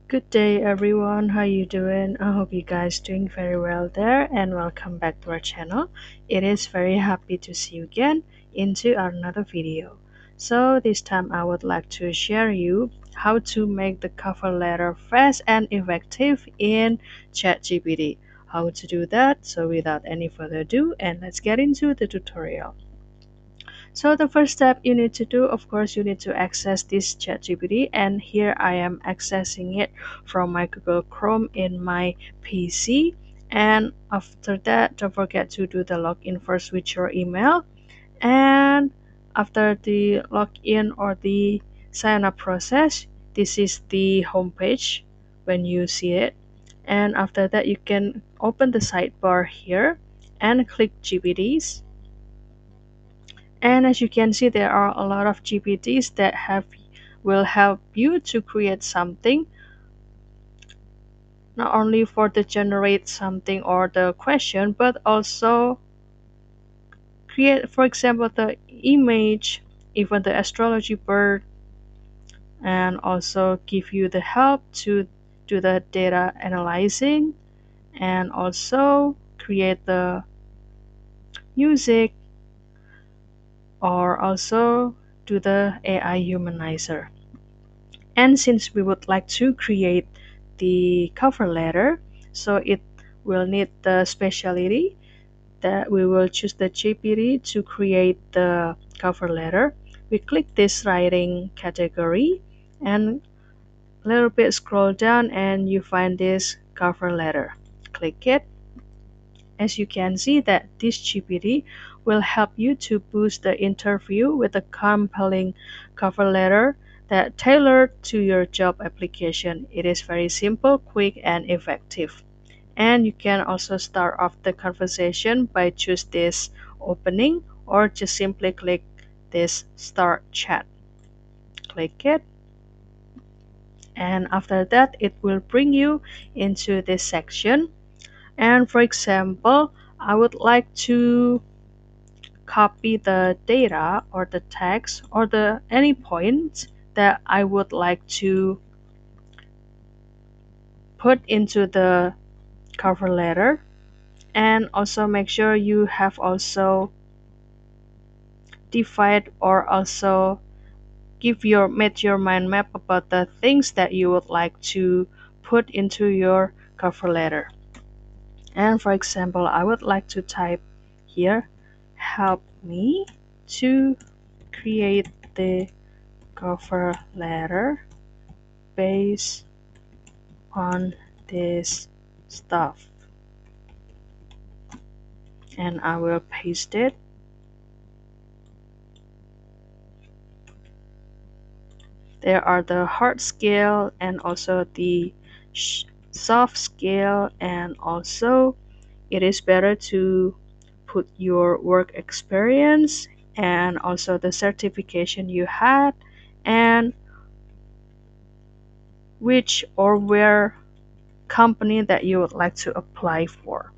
Good day everyone, how you doing? I hope you guys doing very well there and welcome back to our channel. It is very happy to see you again into another video. So this time I would like to share you how to make the cover letter fast and effective in ChatGPT. How to do that? So without any further ado, and let's get into the tutorial. So the first step you need to do, of course, you need to access this ChatGPT, and here I am accessing it from my Google Chrome in my PC. And after that, don't forget to do the login first with your email. And after the login or the sign up process, this is the home page when you see it. And after that, you can open the sidebar here and click GPTs. And as you can see, there are a lot of GPTs that will help you to create something, not only for the generate something or the question, but also create, for example, the image, even the astrology bird, and also give you the help to do the data analyzing, and also create the music, or also do the AI humanizer. And since we would like to create the cover letter, so it will need the specialty that we will choose the GPT to create the cover letter. We click this writing category and a little bit scroll down and you find this cover letter. Click it. As you can see that this GPT will help you to boost the interview with a compelling cover letter that tailored to your job application. It is very simple, quick, and effective. And you can also start off the conversation by choose this opening or just simply click this start chat. Click it, and after that it will bring you into this section. And for example, I would like to copy the data or the text or the any point that I would like to put into the cover letter. And also make sure you have also defined or also made your mind map about the things that you would like to put into your cover letter. And for example, I would like to type here, help me to create the cover letter based on this stuff. And I will paste it. There are the hard scale and also the soft scale, and also it is better to put your work experience and also the certification you had and which or where company that you would like to apply for.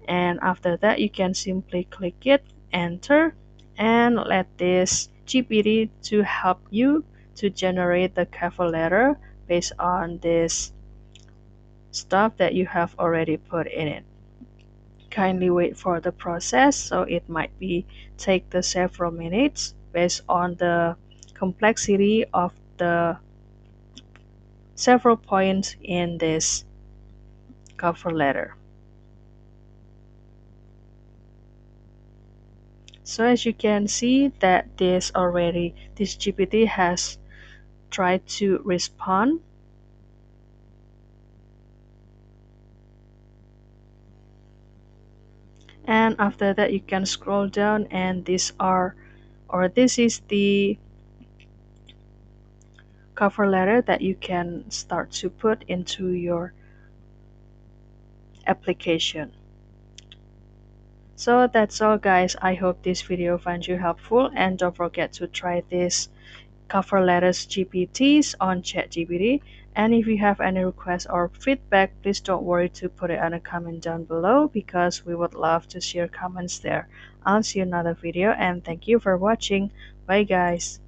And after that you can simply click it, enter, and let this GPT to help you to generate the cover letter based on this stuff that you have already put in it. Kindly wait for the process, so it might be take the several minutes based on the complexity of the several points in this cover letter. So as you can see that this GPT has tried to respond. And after that you can scroll down, and this is the cover letter that you can start to put into your application. So that's all guys, I hope this video finds you helpful, and don't forget to try this cover letters GPTs on ChatGPT. And if you have any requests or feedback, please don't worry to put it on a comment down below, because we would love to see your comments there. I'll see you in another video, and thank you for watching. Bye guys.